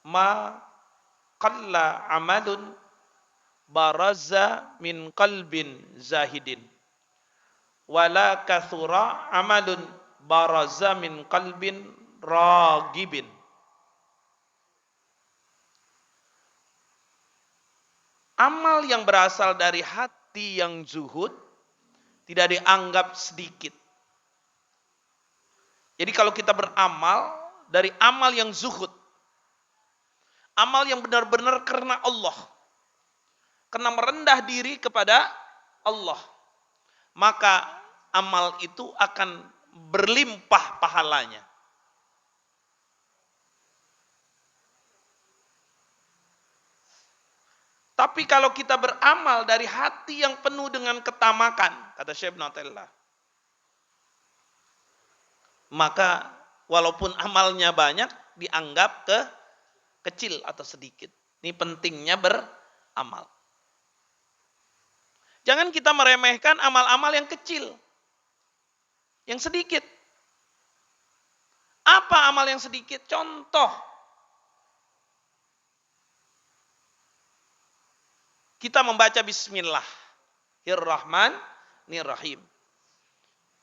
ma qalla amalun baraza min qalbin zahidin wala kathura amalun baraza min qalbin ragibin. Amal yang berasal dari hati yang zuhud tidak dianggap sedikit. Jadi kalau kita beramal dari amal yang zuhud, amal yang benar-benar karena Allah, karena merendah diri kepada Allah, maka amal itu akan berlimpah pahalanya. Tapi kalau kita beramal dari hati yang penuh dengan ketamakan, kata Syekh Nutella, maka walaupun amalnya banyak, dianggap kecil atau sedikit. Ini pentingnya beramal. Jangan kita meremehkan amal-amal yang kecil, yang sedikit. Apa amal yang sedikit? Contoh, kita membaca Bismillahirrahmanirrahim.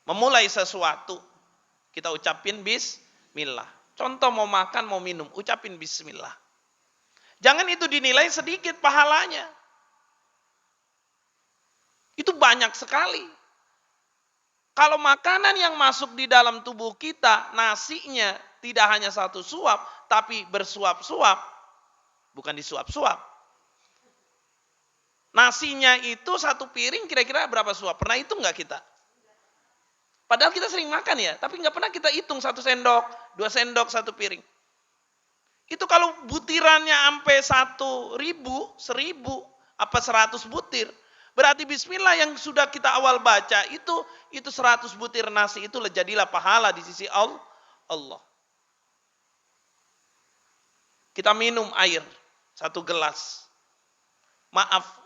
Memulai sesuatu, kita ucapin Bismillah. Contoh mau makan, mau minum, ucapin Bismillah. Jangan itu dinilai sedikit pahalanya. Itu banyak sekali. Kalau makanan yang masuk di dalam tubuh kita, nasinya tidak hanya satu suap, tapi bersuap-suap. Bukan disuap-suap. Nasinya itu satu piring kira-kira berapa suap? Pernah hitung nggak kita? Padahal kita sering makan ya, tapi nggak pernah kita hitung 1 sendok, 2 sendok, satu piring. Itu kalau butirannya sampai 1.000, 1.000, apa 100 butir, berarti Bismillah yang sudah kita awal baca itu 100 butir nasi itu jadilah pahala di sisi Allah. Kita minum air 1 gelas. Maaf,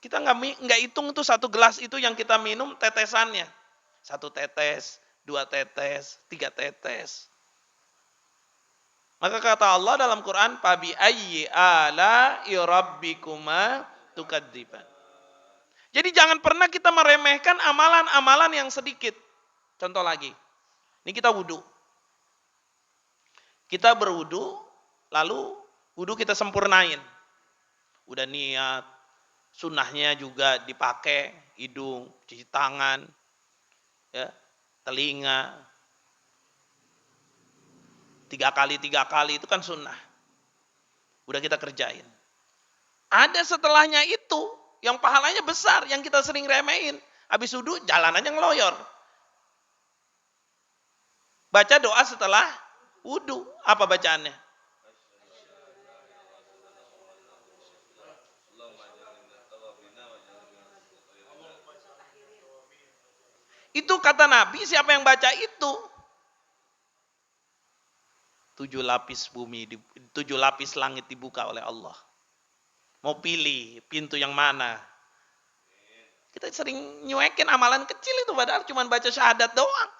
kita nggak hitung tuh 1 gelas itu yang kita minum tetesannya. 1 tetes, 2 tetes, 3 tetes. Maka kata Allah dalam Quran, "Fabi ayyi ala'i rabbikuma tukadziban." Jadi jangan pernah kita meremehkan amalan-amalan yang sedikit. Contoh lagi. Ini kita wudu. Kita berwudu, lalu wudu kita sempurnain. Udah niat, sunnahnya juga dipakai, hidung, cuci tangan, ya, telinga. 3 kali itu kan sunnah. Udah kita kerjain. Ada setelahnya itu yang pahalanya besar, yang kita sering remehin. Habis wudu jalan aja ngeloyor. Baca doa setelah wudu. Apa bacaannya? Itu kata Nabi, siapa yang baca itu? 7 lapis bumi, 7 lapis langit dibuka oleh Allah. Mau pilih pintu yang mana? Kita sering nyuekin amalan kecil itu, padahal cuma baca syahadat doang.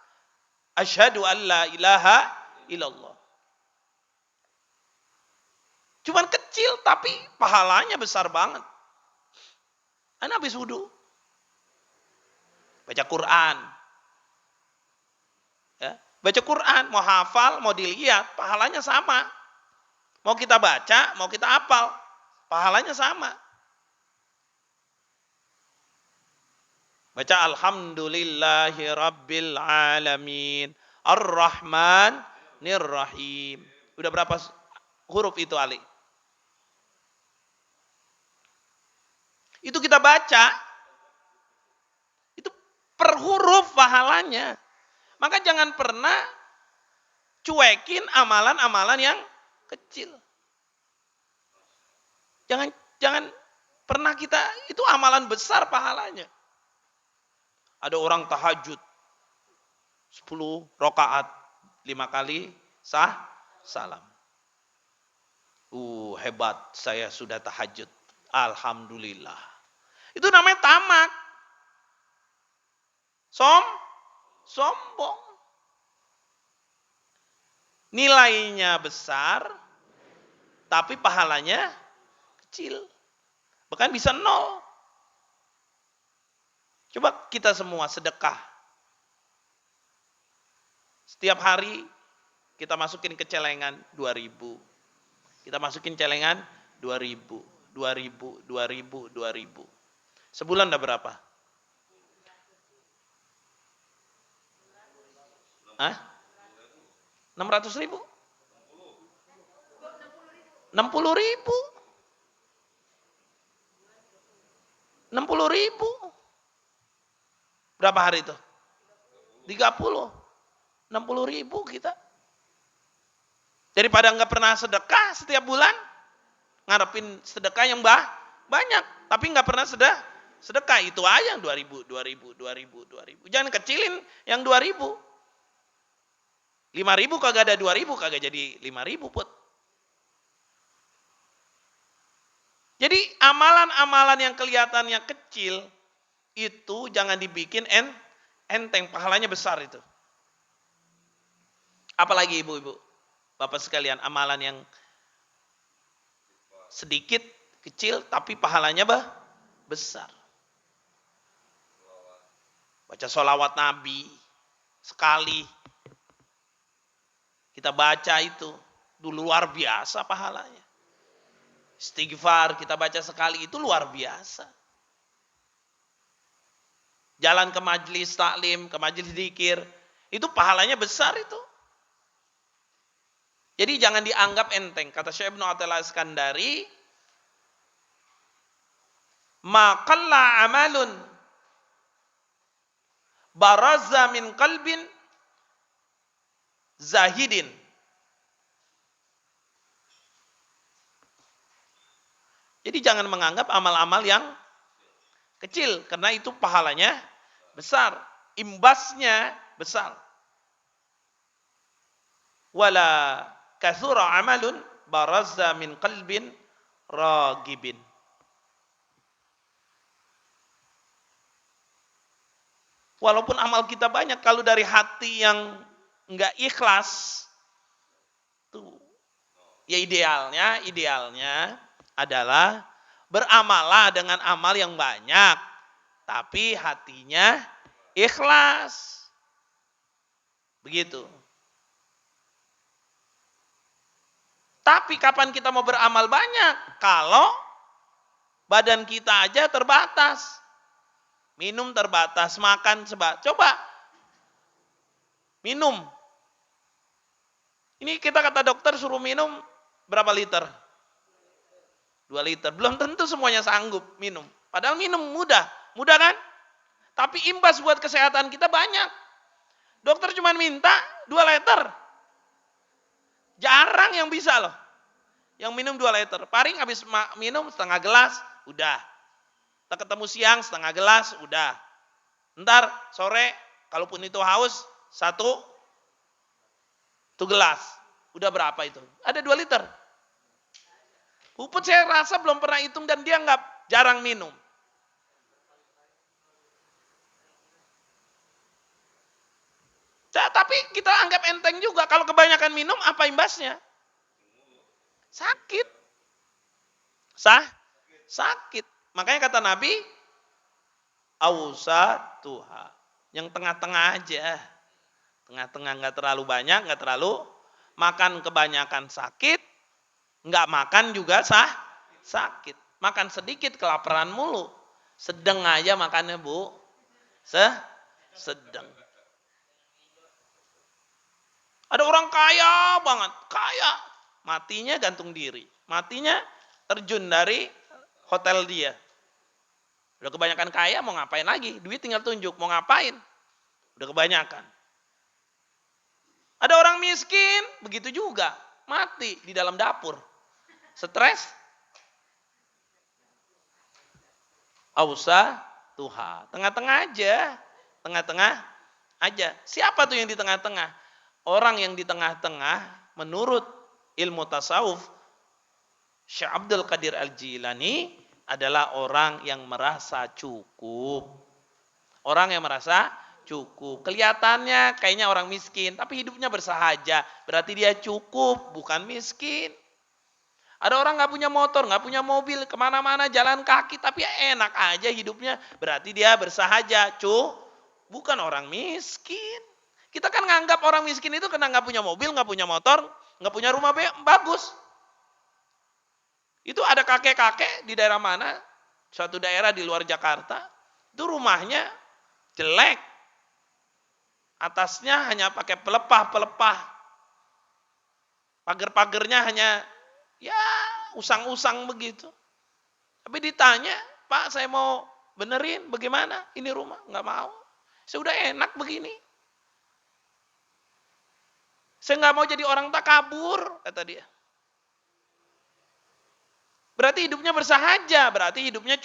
Asyhadu an la ilaha illallah. Cuman kecil tapi pahalanya besar banget. Ana habis wudu, baca Quran. Ya, baca Quran, mau hafal, mau dilihat, pahalanya sama. Mau kita baca, mau kita hafal, pahalanya sama. Baca alhamdulillahi rabbil alamin, ar-rahmanir rahim. Udah berapa huruf itu, Ali? Itu kita baca, itu per huruf pahalanya. Maka jangan pernah cuekin amalan-amalan yang kecil. Jangan pernah kita, itu amalan besar pahalanya. Ada orang tahajud 10 rakaat 5 kali salam. Hebat, saya sudah tahajud. Alhamdulillah. Itu namanya tamak. Sombong. Nilainya besar, tapi pahalanya kecil. Bahkan bisa 0. Coba kita semua sedekah. Setiap hari kita masukin ke celengan 2.000. Kita masukin celengan 2.000, 2.000, 2.000, 2.000. Sebulan udah berapa? Hah? 600.000? 60.000? 60.000? Berapa hari itu? 30. 60.000 kita. Daripada nggak pernah sedekah setiap bulan, ngarepin sedekah yang banyak, tapi nggak pernah sedekah. Itu aja yang 2.000, 2.000, 2.000, 2.000. Jangan kecilin yang 2.000. 5.000 kagak ada 2.000, kagak jadi 5.000 put. Jadi amalan-amalan yang kelihatannya kecil itu jangan dibikin enteng, pahalanya besar itu. Apalagi ibu-ibu, bapak sekalian, amalan yang sedikit, kecil, tapi pahalanya besar. Baca sholawat Nabi sekali, kita baca itu, dulu luar biasa pahalanya. Istighfar kita baca sekali itu luar biasa. Jalan ke majelis taklim, ke majelis zikir, itu pahalanya besar itu. Jadi jangan dianggap enteng. Kata Syekh Ibnu Athaillah Iskandari, ma qalla amalun baraza min qalbin zahidin. Jadi jangan menganggap amal-amal yang kecil, karena itu pahalanya besar, imbasnya besar. Wala kathura amalun barazza min qalbin ragibin. Walaupun amal kita banyak, kalau dari hati yang enggak ikhlas, tuh ya idealnya adalah beramalah dengan amal yang banyak, tapi hatinya ikhlas. Begitu. Tapi kapan kita mau beramal banyak? Kalau badan kita aja terbatas. Minum terbatas, makan sebatas. Coba minum. Ini kita kata dokter suruh minum berapa liter? 2 liter. Belum tentu semuanya sanggup minum. Padahal minum mudah. Mudah kan? Tapi imbas buat kesehatan kita banyak. Dokter cuma minta 2 liter. Jarang yang bisa loh. Yang minum 2 liter. Paling habis minum setengah gelas, udah. Kita ketemu siang setengah gelas, udah. Ntar sore, kalaupun itu haus, 1 gelas. Udah berapa itu? Ada 2 liter. Puput saya rasa belum pernah hitung dan dia nggak jarang minum. Tapi kita anggap enteng juga. Kalau kebanyakan minum, apa imbasnya? Sakit. Sakit. Makanya kata Nabi, awsatuha. Yang tengah-tengah aja. Tengah-tengah, nggak terlalu banyak, nggak terlalu makan kebanyakan sakit. Nggak makan juga sakit. Makan sedikit kelaparan mulu. Sedang aja makannya bu. Sedang. Ada orang kaya banget. Kaya. Matinya gantung diri. Matinya terjun dari hotel dia. Udah kebanyakan kaya mau ngapain lagi? Duit tinggal tunjuk. Mau ngapain? Udah kebanyakan. Ada orang miskin. Begitu juga. Mati di dalam dapur. Stres, ausa tuha. Tengah-tengah aja. Siapa tuh yang di tengah-tengah? Orang yang di tengah-tengah menurut ilmu tasawuf Syekh Abdul Qadir Al-Jilani adalah orang yang merasa cukup. Orang yang merasa cukup. Kelihatannya kayaknya orang miskin, tapi hidupnya bersahaja. Berarti dia cukup, bukan miskin. Ada orang nggak punya motor, nggak punya mobil, kemana-mana jalan kaki, tapi enak aja hidupnya. Berarti dia bersahaja, bukan orang miskin. Kita kan nganggap orang miskin itu karena nggak punya mobil, nggak punya motor, nggak punya rumah bagus. Itu ada kakek-kakek di daerah mana, suatu daerah di luar Jakarta, itu rumahnya jelek. Atasnya hanya pakai pelepah. Pagar-pagarnya hanya ya usang-usang begitu. Tapi ditanya, Pak saya mau benerin bagaimana ini rumah? Nggak mau. Saya udah enak begini. Saya nggak mau jadi orang takabur, kata dia. Berarti hidupnya bersahaja, berarti hidupnya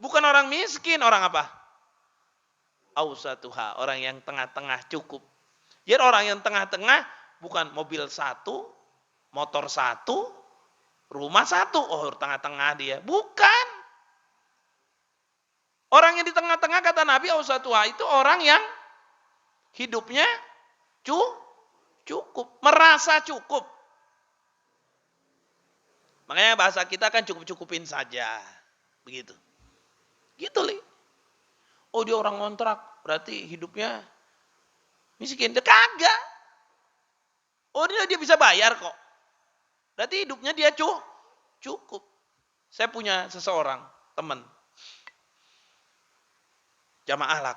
bukan orang miskin, orang apa? Ausatuha, orang yang tengah-tengah cukup. Jadi orang yang tengah-tengah bukan mobil satu, motor satu, rumah satu, oh tengah-tengah dia. Bukan. Orang yang di tengah-tengah kata Nabi Ausatuha itu orang yang hidupnya cukup, merasa cukup. Makanya bahasa kita kan cukup-cukupin saja. Begitu. Gitu, Li. Oh dia orang ngontrak, berarti hidupnya miskin. Dia kagak. Oh dia bisa bayar kok. Berarti hidupnya dia cukup. Saya punya seseorang, teman. Jamaah lah.